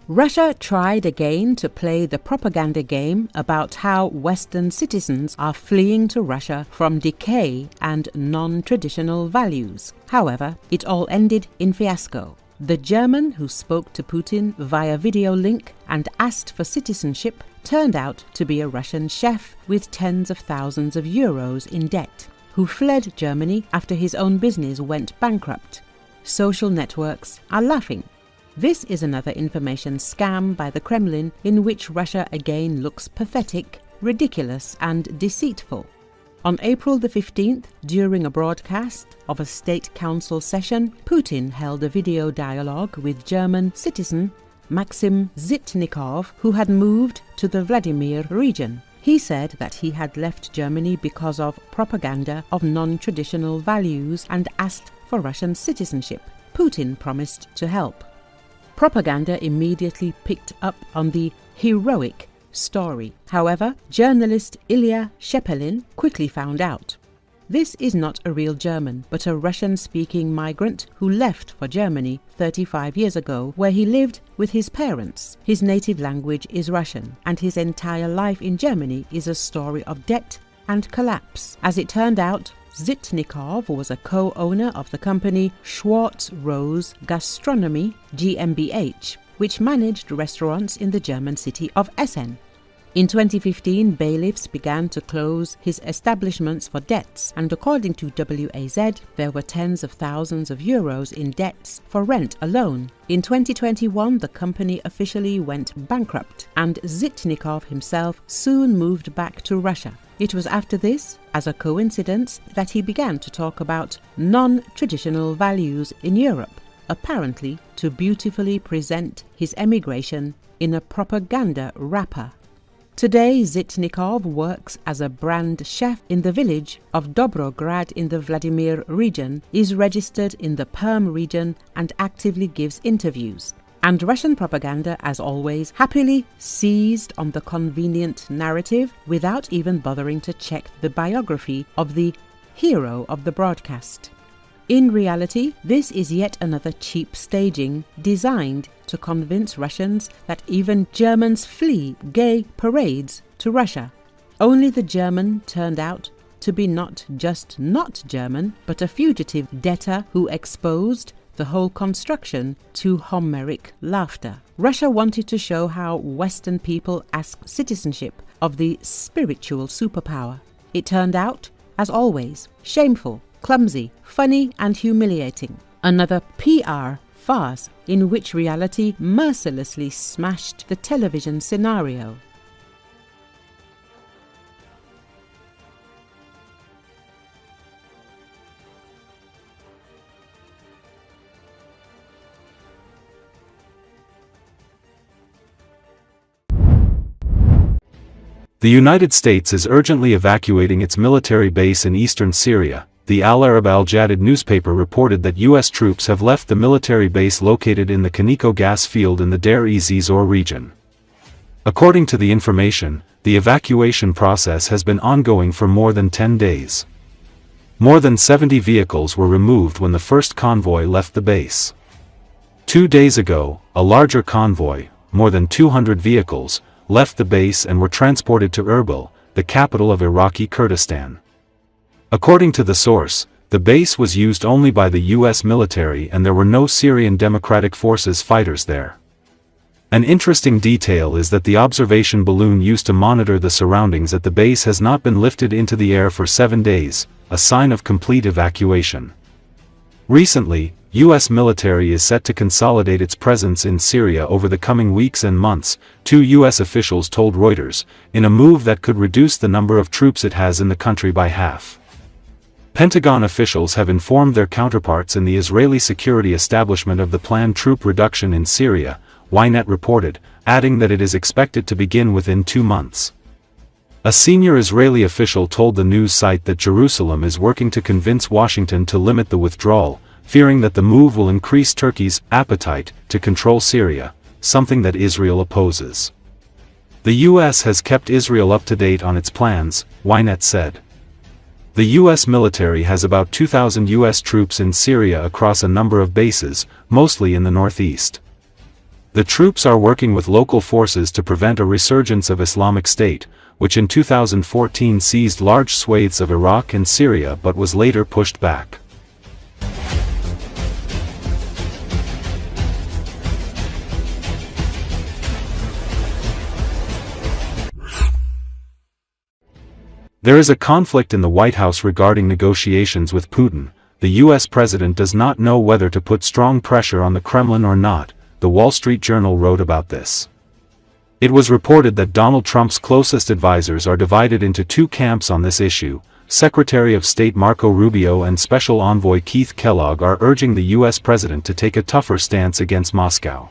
Russia tried again to play the propaganda game about how Western citizens are fleeing to Russia from decay and non-traditional values. However, it all ended in fiasco. The German who spoke to Putin via video link and asked for citizenship turned out to be a Russian chef with tens of thousands of euros in debt, who fled Germany after his own business went bankrupt. Social networks are laughing. This is another information scam by the Kremlin in which Russia again looks pathetic, ridiculous and deceitful. On April the 15th, during a broadcast of a state council session, Putin held a video dialogue with German citizen Maxim Zhitnikov, who had moved to the Vladimir region. He said that he had left Germany because of propaganda of non-traditional values and asked for Russian citizenship. Putin promised to help. Propaganda immediately picked up on the heroic story. However, journalist Ilya Shepelin quickly found out. This is not a real German, but a Russian-speaking migrant who left for Germany 35 years ago, where he lived with his parents. His native language is Russian, and his entire life in Germany is a story of debt and collapse. As it turned out, Zhitnikov was a co-owner of the company Schwarz Rose Gastronomy GmbH, which managed restaurants in the German city of Essen. In 2015, bailiffs began to close his establishments for debts, and according to WAZ, there were tens of thousands of euros in debts for rent alone. In 2021, the company officially went bankrupt, and Zhitnikov himself soon moved back to Russia. It was after this, as a coincidence, that he began to talk about non-traditional values in Europe, apparently to beautifully present his emigration in a propaganda wrapper. Today, Zhitnikov works as a brand chef in the village of Dobrograd in the Vladimir region, is registered in the Perm region and actively gives interviews. And Russian propaganda, as always, happily seized on the convenient narrative without even bothering to check the biography of the hero of the broadcast. In reality, this is yet another cheap staging designed to convince Russians that even Germans flee gay parades to Russia. Only the German turned out to be not just not German, but a fugitive debtor who exposed the whole construction to Homeric laughter. Russia wanted to show how Western people ask citizenship of the spiritual superpower. It turned out, as always, shameful, clumsy, funny and humiliating. Another PR farce in which reality mercilessly smashed the television scenario. The United States is urgently evacuating its military base in eastern Syria. The Al Arab Al Jadid newspaper reported that U.S. troops have left the military base located in the Kaniko gas field in the Deir-ez-Zor region. According to the information, the evacuation process has been ongoing for more than 10 days. More than 70 vehicles were removed when the first convoy left the base. 2 days ago, a larger convoy, more than 200 vehicles, left the base and were transported to Erbil, the capital of Iraqi Kurdistan. According to the source, the base was used only by the U.S. military and there were no Syrian Democratic Forces fighters there. An interesting detail is that the observation balloon used to monitor the surroundings at the base has not been lifted into the air for 7 days, a sign of complete evacuation. Recently, U.S. military is set to consolidate its presence in Syria over the coming weeks and months, 2 U.S. officials told Reuters, in a move that could reduce the number of troops it has in the country by half. Pentagon officials have informed their counterparts in the Israeli security establishment of the planned troop reduction in Syria, Ynet reported, adding that it is expected to begin within 2 months. A senior Israeli official told the news site that Jerusalem is working to convince Washington to limit the withdrawal, fearing that the move will increase Turkey's appetite to control Syria, something that Israel opposes. The U.S. has kept Israel up to date on its plans, Ynet said. The U.S. military has about 2,000 U.S. troops in Syria across a number of bases, mostly in the northeast. The troops are working with local forces to prevent a resurgence of Islamic State, which in 2014 seized large swathes of Iraq and Syria but was later pushed back. There is a conflict in the White House regarding negotiations with Putin. The U.S. president does not know whether to put strong pressure on the Kremlin or not, the Wall Street Journal wrote about this. It was reported that Donald Trump's closest advisors are divided into two camps on this issue. Secretary of State Marco Rubio and Special Envoy Keith Kellogg are urging the U.S. president to take a tougher stance against Moscow.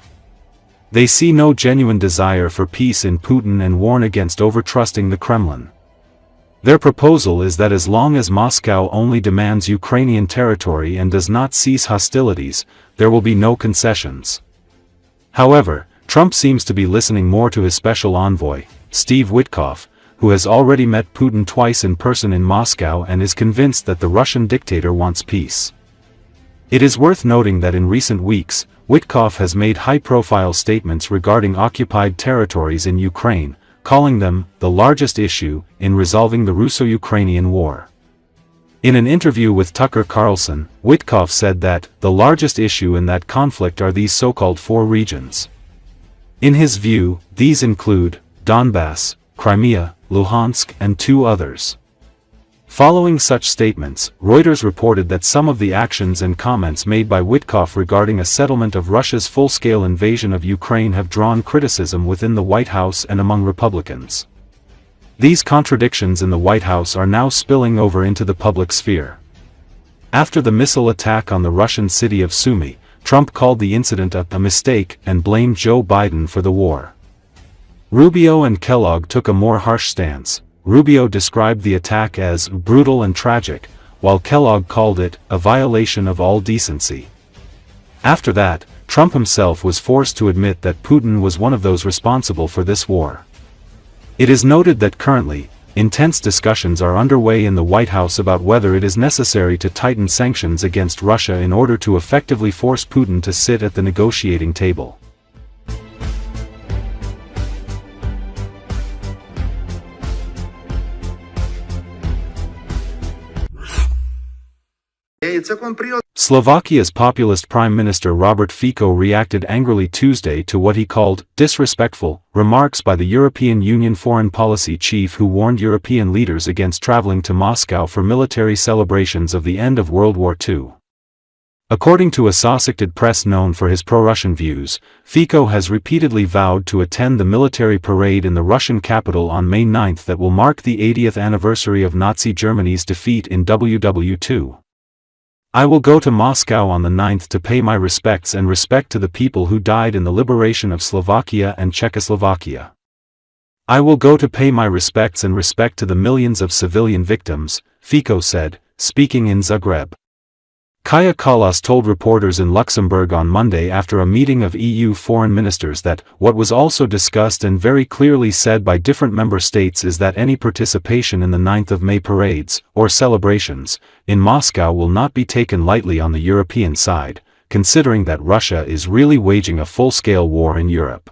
They see no genuine desire for peace in Putin and warn against overtrusting the Kremlin. Their proposal is that as long as Moscow only demands Ukrainian territory and does not cease hostilities, there will be no concessions. However, Trump seems to be listening more to his special envoy, Steve Witkoff, who has already met Putin twice in person in Moscow and is convinced that the Russian dictator wants peace. It is worth noting that in recent weeks, Witkoff has made high-profile statements regarding occupied territories in Ukraine, calling them the largest issue in resolving the Russo-Ukrainian war. In an interview with Tucker Carlson, Witkoff said that the largest issue in that conflict are these so-called four regions. In his view, these include Donbass, Crimea, Luhansk, and two others. Following such statements, Reuters reported that some of the actions and comments made by Witkoff regarding a settlement of Russia's full-scale invasion of Ukraine have drawn criticism within the White House and among Republicans. These contradictions in the White House are now spilling over into the public sphere. After the missile attack on the Russian city of Sumy, Trump called the incident a mistake and blamed Joe Biden for the war. Rubio and Kellogg took a more harsh stance. Rubio described the attack as brutal and tragic, while Kellogg called it a violation of all decency. After that, Trump himself was forced to admit that Putin was one of those responsible for this war. It is noted that currently, intense discussions are underway in the White House about whether it is necessary to tighten sanctions against Russia in order to effectively force Putin to sit at the negotiating table. Slovakia's populist Prime Minister Robert Fico reacted angrily Tuesday to what he called disrespectful remarks by the European Union foreign policy chief, who warned European leaders against traveling to Moscow for military celebrations of the end of World War II. According to Associated Press, known for his pro-Russian views, Fico has repeatedly vowed to attend the military parade in the Russian capital on May 9 that will mark the 80th anniversary of Nazi Germany's defeat in WW2. I will go to Moscow on the 9th to pay my respects and respect to the people who died in the liberation of Slovakia and Czechoslovakia. I will go to pay my respects and respect to the millions of civilian victims, Fico said, speaking in Zagreb. Kaja Kallas told reporters in Luxembourg on Monday after a meeting of EU foreign ministers that what was also discussed and very clearly said by different member states is that any participation in the 9th of May parades, or celebrations, in Moscow will not be taken lightly on the European side, considering that Russia is really waging a full-scale war in Europe.